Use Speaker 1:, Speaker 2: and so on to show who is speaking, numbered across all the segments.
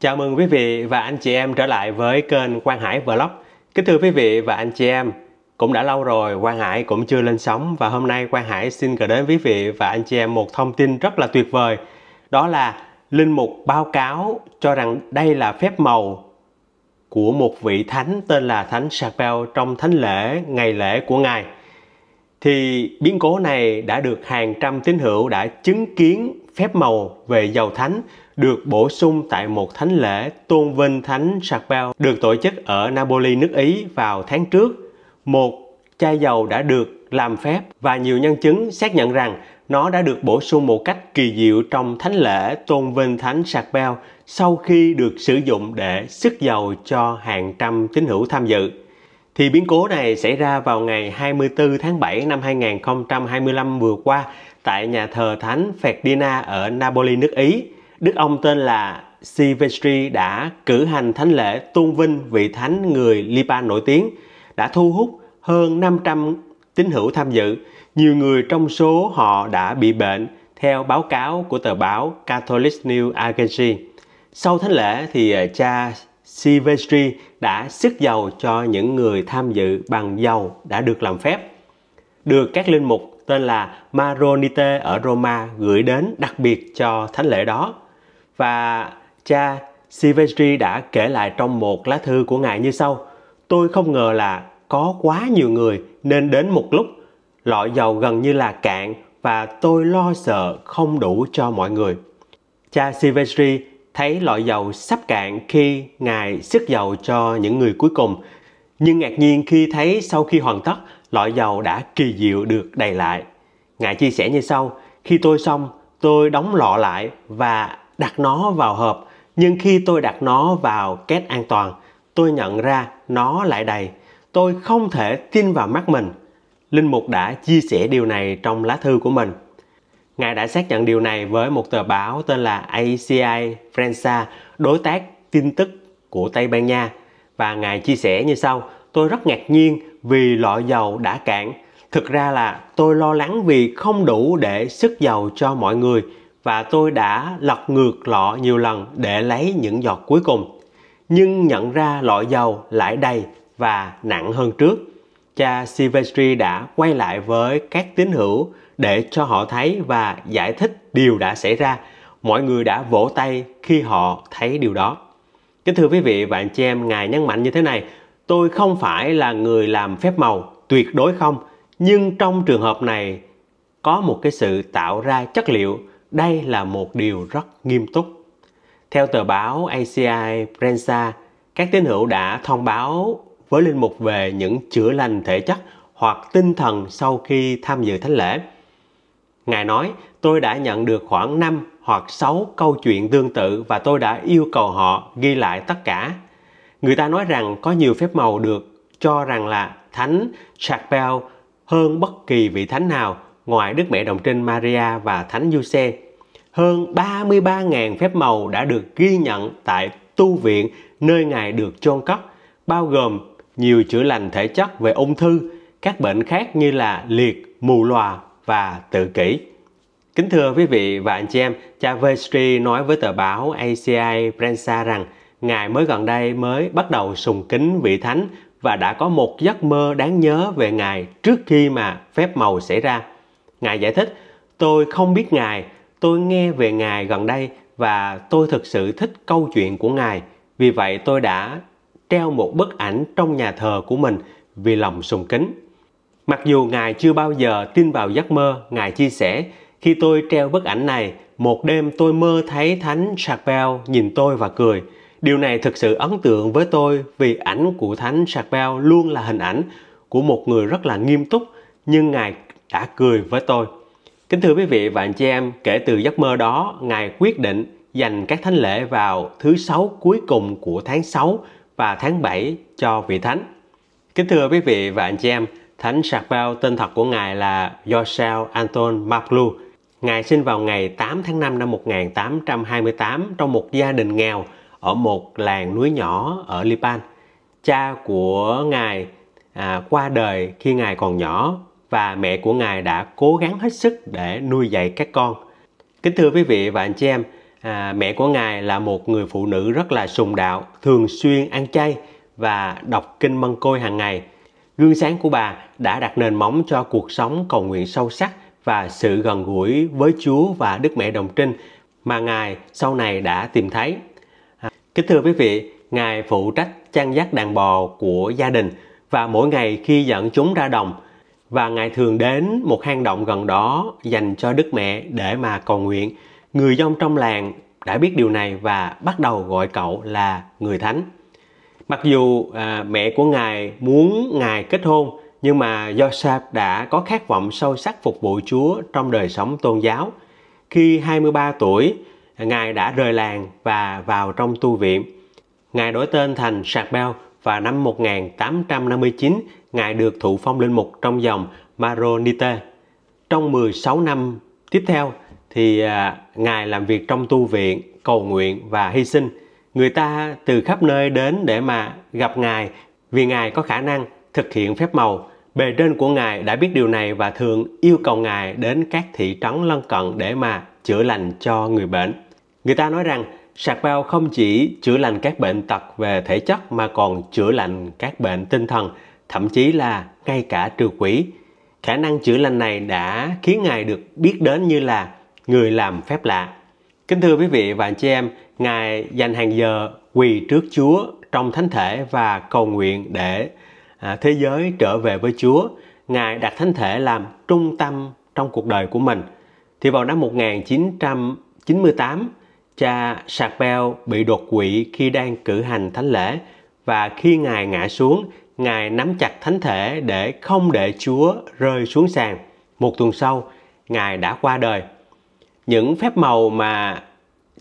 Speaker 1: Chào mừng quý vị và anh chị em trở lại với kênh Quang Hải Vlog. Kính thưa quý vị và anh chị em, cũng đã lâu rồi Quang Hải cũng chưa lên sóng, và hôm nay Quang Hải xin gửi đến quý vị và anh chị em một thông tin rất là tuyệt vời. Đó là linh mục báo cáo cho rằng đây là phép màu của một vị thánh tên là Thánh Charbel trong thánh lễ, ngày lễ của Ngài. Thì biến cố này đã được hàng trăm tín hữu đã chứng kiến phép màu về dầu thánh được bổ sung tại một thánh lễ tôn vinh Thánh Charbel được tổ chức ở Napoli, nước Ý vào tháng trước. Một chai dầu đã được làm phép và nhiều nhân chứng xác nhận rằng nó đã được bổ sung một cách kỳ diệu trong thánh lễ tôn vinh Thánh Charbel sau khi được sử dụng để xức dầu cho hàng trăm tín hữu tham dự. Thì biến cố này xảy ra vào ngày 24 tháng 7 năm 2025 vừa qua tại nhà thờ Thánh Ferdinand ở Napoli, nước Ý. Đức ông tên là Silvestri đã cử hành thánh lễ tôn vinh vị thánh người Liban nổi tiếng, đã thu hút hơn 500 tín hữu tham dự. Nhiều người trong số họ đã bị bệnh, theo báo cáo của tờ báo Catholic News Agency. Sau thánh lễ thì cha Silvestri đã xức dầu cho những người tham dự bằng dầu đã được làm phép, được các linh mục tên là Maronite ở Roma gửi đến đặc biệt cho thánh lễ đó. Và cha Silvestri đã kể lại trong một lá thư của ngài như sau: "Tôi không ngờ là có quá nhiều người nên đến một lúc. Lọ dầu gần như là cạn và tôi lo sợ không đủ cho mọi người." Cha Silvestri thấy lọ dầu sắp cạn khi ngài xức dầu cho những người cuối cùng, nhưng ngạc nhiên khi thấy sau khi hoàn tất, lọ dầu đã kỳ diệu được đầy lại. Ngài chia sẻ như sau: "Khi tôi xong, tôi đóng lọ lại và đặt nó vào hộp, nhưng khi tôi đặt nó vào két an toàn, tôi nhận ra nó lại đầy. Tôi không thể tin vào mắt mình." Linh mục đã chia sẻ điều này trong lá thư của mình. Ngài đã xác nhận điều này với một tờ báo tên là ACI Prensa, đối tác tin tức của Tây Ban Nha. Và Ngài chia sẻ như sau: "Tôi rất ngạc nhiên vì lọ dầu đã cạn. Thực ra là tôi lo lắng vì không đủ để xức dầu cho mọi người, và tôi đã lật ngược lọ nhiều lần để lấy những giọt cuối cùng. Nhưng nhận ra lọ dầu lại đầy và nặng hơn trước." Cha Silvestri đã quay lại với các tín hữu để cho họ thấy và giải thích điều đã xảy ra. Mọi người đã vỗ tay khi họ thấy điều đó. Kính thưa quý vị và anh chị em, Ngài nhấn mạnh như thế này: "Tôi không phải là người làm phép màu, tuyệt đối không. Nhưng trong trường hợp này, có một cái sự tạo ra chất liệu. Đây là một điều rất nghiêm túc." Theo tờ báo ACI Prensa, các tín hữu đã thông báo với linh mục về những chữa lành thể chất hoặc tinh thần sau khi tham dự thánh lễ. Ngài nói: "Tôi đã nhận được khoảng 5 hoặc 6 câu chuyện tương tự và tôi đã yêu cầu họ ghi lại tất cả. Người ta nói rằng có nhiều phép màu được cho rằng là Thánh Charbel hơn bất kỳ vị thánh nào ngoài Đức Mẹ Đồng Trinh Maria và Thánh Giuse. Hơn 33.000 phép màu đã được ghi nhận tại tu viện nơi Ngài được chôn cất, bao gồm nhiều chữa lành thể chất về ung thư, các bệnh khác như là liệt, mù lòa và tự kỷ." Kính thưa quý vị và anh chị em, cha Silvestri nói với tờ báo ACI Prensa rằng Ngài mới gần đây mới bắt đầu sùng kính vị thánh và đã có một giấc mơ đáng nhớ về Ngài trước khi mà phép màu xảy ra. Ngài giải thích: "Tôi không biết Ngài, tôi nghe về Ngài gần đây và tôi thực sự thích câu chuyện của Ngài. Vì vậy tôi đã treo một bức ảnh trong nhà thờ của mình vì lòng sùng kính." Mặc dù Ngài chưa bao giờ tin vào giấc mơ, Ngài chia sẻ: "Khi tôi treo bức ảnh này, một đêm tôi mơ thấy Thánh Charbel nhìn tôi và cười. Điều này thực sự ấn tượng với tôi vì ảnh của Thánh Charbel luôn là hình ảnh của một người rất là nghiêm túc, nhưng Ngài đã cười với tôi." Kính thưa quý vị và anh chị em, kể từ giấc mơ đó, Ngài quyết định dành các thánh lễ vào thứ 6 cuối cùng của tháng 6 và tháng 7 cho vị thánh. Kính thưa quý vị và anh chị em, Thánh Charbel tên thật của Ngài là Joseph Anton Marplu. Ngài sinh vào ngày 8 tháng 5 năm 1828 trong một gia đình nghèo ở một làng núi nhỏ ở Liban. Cha của Ngài qua đời khi Ngài còn nhỏ và mẹ của Ngài đã cố gắng hết sức để nuôi dạy các con. Kính thưa quý vị và anh chị em, mẹ của Ngài là một người phụ nữ rất là sùng đạo, thường xuyên ăn chay và đọc kinh Mân Côi hàng ngày. Gương sáng của bà đã đặt nền móng cho cuộc sống cầu nguyện sâu sắc và sự gần gũi với Chúa và Đức Mẹ Đồng Trinh mà Ngài sau này đã tìm thấy. Kính thưa quý vị, Ngài phụ trách chăn dắt đàn bò của gia đình và mỗi ngày khi dẫn chúng ra đồng, và Ngài thường đến một hang động gần đó dành cho Đức Mẹ để mà cầu nguyện. Người dân trong làng đã biết điều này và bắt đầu gọi cậu là người thánh. Mặc dù mẹ của Ngài muốn Ngài kết hôn, nhưng mà Joseph đã có khát vọng sâu sắc phục vụ Chúa trong đời sống tôn giáo. Khi 23 tuổi, Ngài đã rời làng và vào trong tu viện. Ngài đổi tên thành Charbel và năm 1859, Ngài được thụ phong linh mục trong dòng Maronite. Trong 16 năm tiếp theo thì Ngài làm việc trong tu viện, cầu nguyện và hy sinh. Người ta từ khắp nơi đến để mà gặp Ngài vì Ngài có khả năng thực hiện phép màu. Bề trên của Ngài đã biết điều này và thường yêu cầu Ngài đến các thị trấn lân cận để mà chữa lành cho người bệnh. Người ta nói rằng Charbel không chỉ chữa lành các bệnh tật về thể chất mà còn chữa lành các bệnh tinh thần, thậm chí là ngay cả trừ quỷ. Khả năng chữa lành này đã khiến Ngài được biết đến như là người làm phép lạ. Kính thưa quý vị và anh chị em, Ngài dành hàng giờ quỳ trước Chúa trong thánh thể và cầu nguyện để thế giới trở về với Chúa. Ngài đặt thánh thể làm trung tâm trong cuộc đời của mình. Thì vào năm 1998, cha Charbel bị đột quỵ khi đang cử hành thánh lễ, và khi Ngài ngã xuống, Ngài nắm chặt thánh thể để không để Chúa rơi xuống sàn. Một tuần sau, Ngài đã qua đời. Những phép màu mà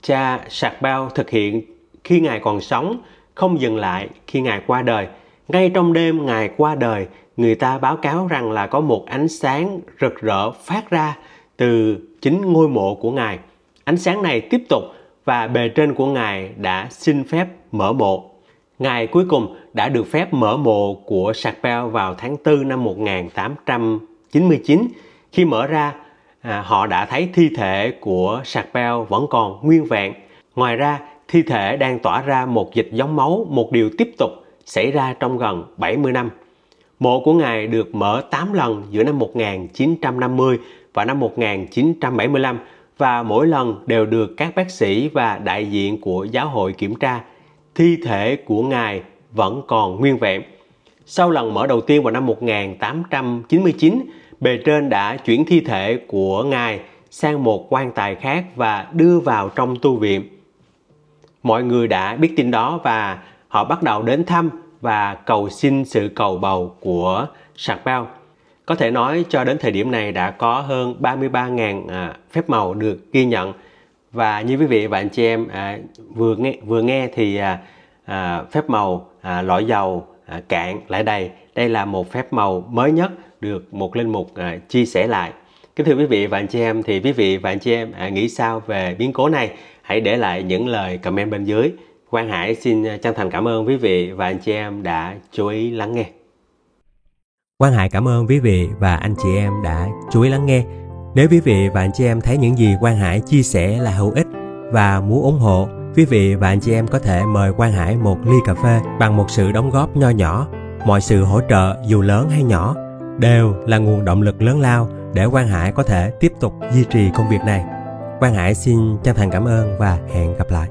Speaker 1: cha Charbel thực hiện khi Ngài còn sống không dừng lại khi Ngài qua đời. Ngay trong đêm Ngài qua đời, người ta báo cáo rằng là có một ánh sáng rực rỡ phát ra từ chính ngôi mộ của Ngài. Ánh sáng này tiếp tục và bề trên của Ngài đã xin phép mở mộ. Ngài cuối cùng đã được phép mở mộ của Charbel vào tháng 4 năm 1899. Khi mở ra, họ đã thấy thi thể của Charbel vẫn còn nguyên vẹn. Ngoài ra, thi thể đang tỏa ra một dịch giống máu, một điều tiếp tục xảy ra trong gần 70 năm. Mộ của Ngài được mở 8 lần giữa năm 1950 và năm 1975, và mỗi lần đều được các bác sĩ và đại diện của giáo hội kiểm tra. Thi thể của Ngài vẫn còn nguyên vẹn. Sau lần mở đầu tiên vào năm 1899, bề trên đã chuyển thi thể của Ngài sang một quan tài khác và đưa vào trong tu viện. Mọi người đã biết tin đó và họ bắt đầu đến thăm và cầu xin sự cầu bầu của Charbel. Có thể nói cho đến thời điểm này đã có hơn 33.000 phép màu được ghi nhận. Và như quý vị và anh chị em vừa nghe thì phép màu lõi dầu cạn lại đầy. Đây là một phép màu mới nhất được một linh mục chia sẻ lại. Kính thưa quý vị và anh chị em, thì quý vị và anh chị em nghĩ sao về biến cố này? Hãy để lại những lời comment bên dưới. Quang Hải xin chân thành cảm ơn quý vị và anh chị em đã chú ý lắng nghe. Quang Hải cảm ơn quý vị và anh chị em đã chú ý lắng nghe. Nếu quý vị và anh chị em thấy những gì Quang Hải chia sẻ là hữu ích và muốn ủng hộ, quý vị và anh chị em có thể mời Quang Hải một ly cà phê bằng một sự đóng góp nho nhỏ. Mọi sự hỗ trợ dù lớn hay nhỏ đều là nguồn động lực lớn lao để Quang Hải có thể tiếp tục duy trì công việc này. Quang Hải xin chân thành cảm ơn và hẹn gặp lại.